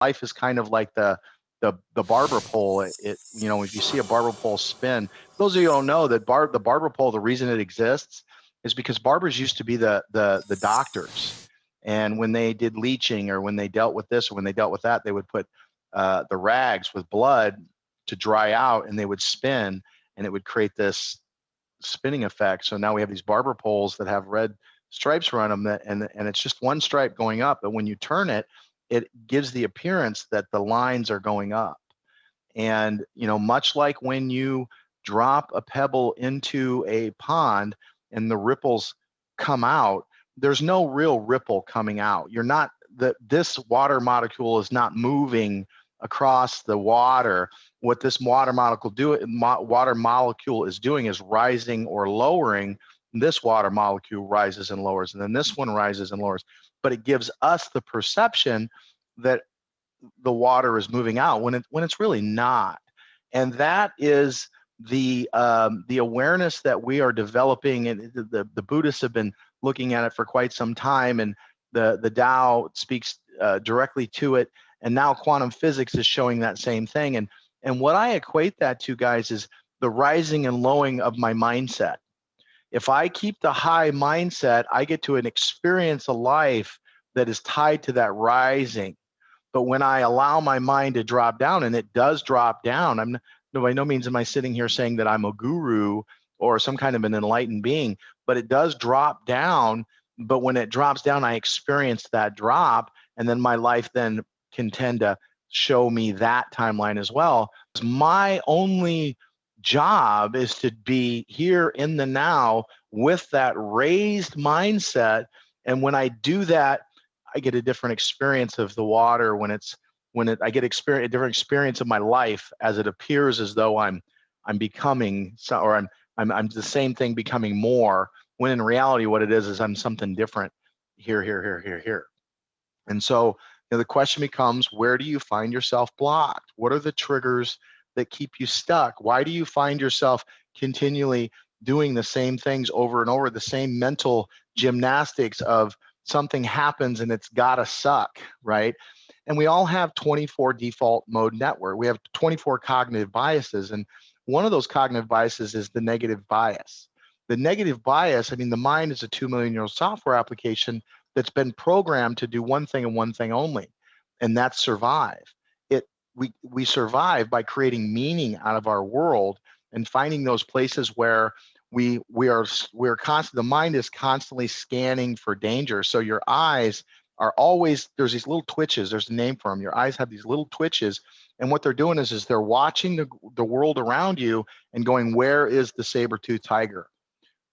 life is kind of like the barber pole. If you see a barber pole spin, those of you who don't know that the barber pole, the reason it exists is because barbers used to be the doctors. And when they did leeching, or when they dealt with this or when they dealt with that, they would put the rags with blood to dry out, and they would spin, and it would create this spinning effect. So now we have these barber poles that have red stripes around them, and it's just one stripe going up. But when you turn it, it gives the appearance that the lines are going up. And much like when you drop a pebble into a pond and the ripples come out, there's no real ripple coming out. You're not this water molecule is not moving across the water. What this water molecule is doing is rising or lowering. This water molecule rises and lowers, and then this one rises and lowers. But it gives us the perception that the water is moving out when it's really not. And that is the awareness that we are developing. And the Buddhists have been looking at it for quite some time, and the Tao speaks directly to it. And now quantum physics is showing that same thing. And what I equate that to, guys, is the rising and lowering of my mindset. If I keep the high mindset, I get to experience a life that is tied to that rising. But when I allow my mind to drop down, and it does drop down, by no means am I sitting here saying that I'm a guru or some kind of an enlightened being, but it does drop down. But when it drops down, I experience that drop, and then my life then can tend to show me that timeline as well. My only job is to be here in the now with that raised mindset. And when I do that, I get a different experience of the water. I get a different experience of my life, as it appears as though I'm becoming, or I'm the same thing becoming more, when in reality what it is I'm something different here. And so the question becomes, where do you find yourself blocked? What are the triggers that keep you stuck? Why do you find yourself continually doing the same things over and over, the same mental gymnastics of something happens and it's gotta suck, right? And we all have 24 default mode network. We have 24 cognitive biases. And one of those cognitive biases is the negative bias. The negative bias, the mind is a 2 million year old software application that's been programmed to do one thing and one thing only, and that's survive. We survive by creating meaning out of our world and finding those places where we're constantly, the mind is constantly scanning for danger. So your eyes are always, there's these little twitches, there's a name for them. Your eyes have these little twitches, and what they're doing is they're watching the world around you and going, where is the saber-toothed tiger?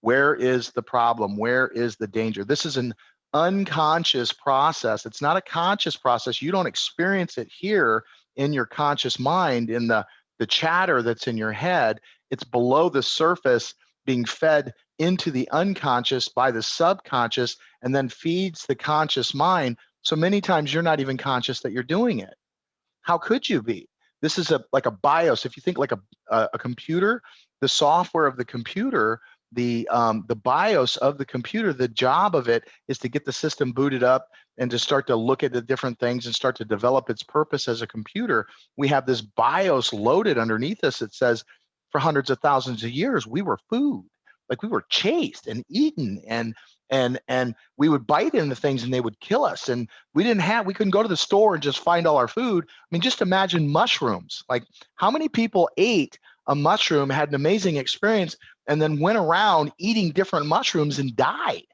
Where is the problem? Where is the danger? This is an unconscious process. It's not a conscious process. You don't experience it here in your conscious mind, in the chatter that's in your head. It's below the surface, being fed into the unconscious by the subconscious, and then feeds the conscious mind. So many times you're not even conscious that you're doing it. How could you be? This is like a BIOS. If you think like a computer, the software of the computer, the BIOS of the computer, the job of it is to get the system booted up and to start to look at the different things and start to develop its purpose as a computer. We have this BIOS loaded underneath us. It says, for hundreds of thousands of years, we were food. Like, we were chased and eaten, and we would bite into things and they would kill us. And we couldn't go to the store and just find all our food. Just imagine mushrooms. Like, how many people ate a mushroom, had an amazing experience, and then went around eating different mushrooms and died?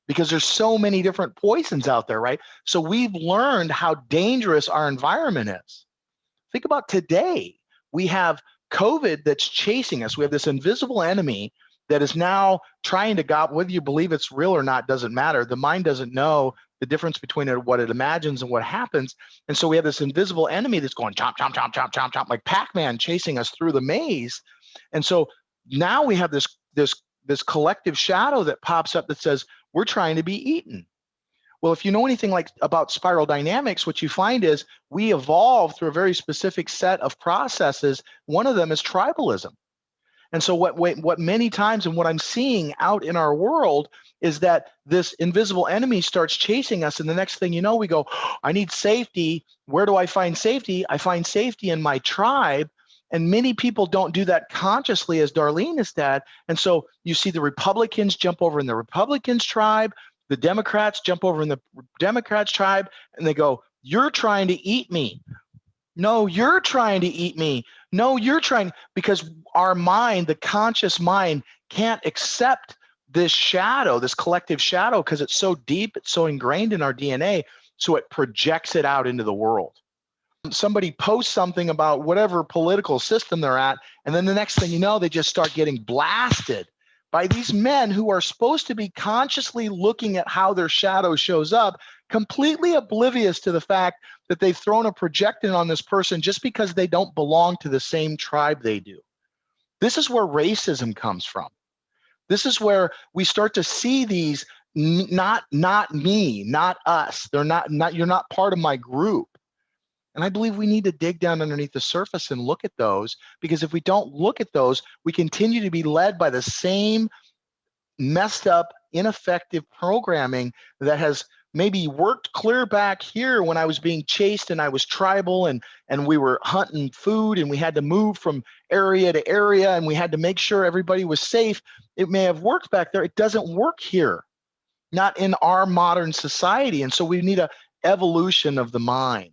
Because there's so many different poisons out there, right? So we've learned how dangerous our environment is. Think about today. We have COVID that's chasing us. We have this invisible enemy that is now trying to whether you believe it's real or not doesn't matter. The mind doesn't know the difference between what it imagines and what happens. And so we have this invisible enemy that's going chomp, chomp, chomp, chomp, chomp, chomp, like Pac-Man chasing us through the maze. And so now we have this collective shadow that pops up that says, we're trying to be eaten. Well, if you know anything about spiral dynamics, what you find is we evolve through a very specific set of processes. One of them is tribalism. And so what many times, and what I'm seeing out in our world, is that this invisible enemy starts chasing us, and the next thing you know, we go, I need safety. Where do I find safety? I find safety in my tribe. And many people don't do that consciously, as Darlene has said. And so you see the Republicans jump over in the Republicans tribe, the Democrats jump over in the Democrats tribe, and they go, you're trying to eat me. No, you're trying to eat me. No, you're trying, because our mind, the conscious mind, can't accept this shadow, this collective shadow, because it's so deep, it's so ingrained in our DNA, so it projects it out into the world. Somebody posts something about whatever political system they're at, and then the next thing you know, they just start getting blasted by these men who are supposed to be consciously looking at how their shadow shows up, completely oblivious to the fact that they've thrown a projection on this person just because they don't belong to the same tribe they do. This is where racism comes from. This is where we start to see these, not me, not us. They're not, you're not part of my group. And I believe we need to dig down underneath the surface and look at those, because if we don't look at those, we continue to be led by the same messed up, ineffective programming that has maybe worked clear back here when I was being chased and I was tribal, and we were hunting food and we had to move from area to area and we had to make sure everybody was safe. It may have worked back there. It doesn't work here, not in our modern society. And so we need a evolution of the mind.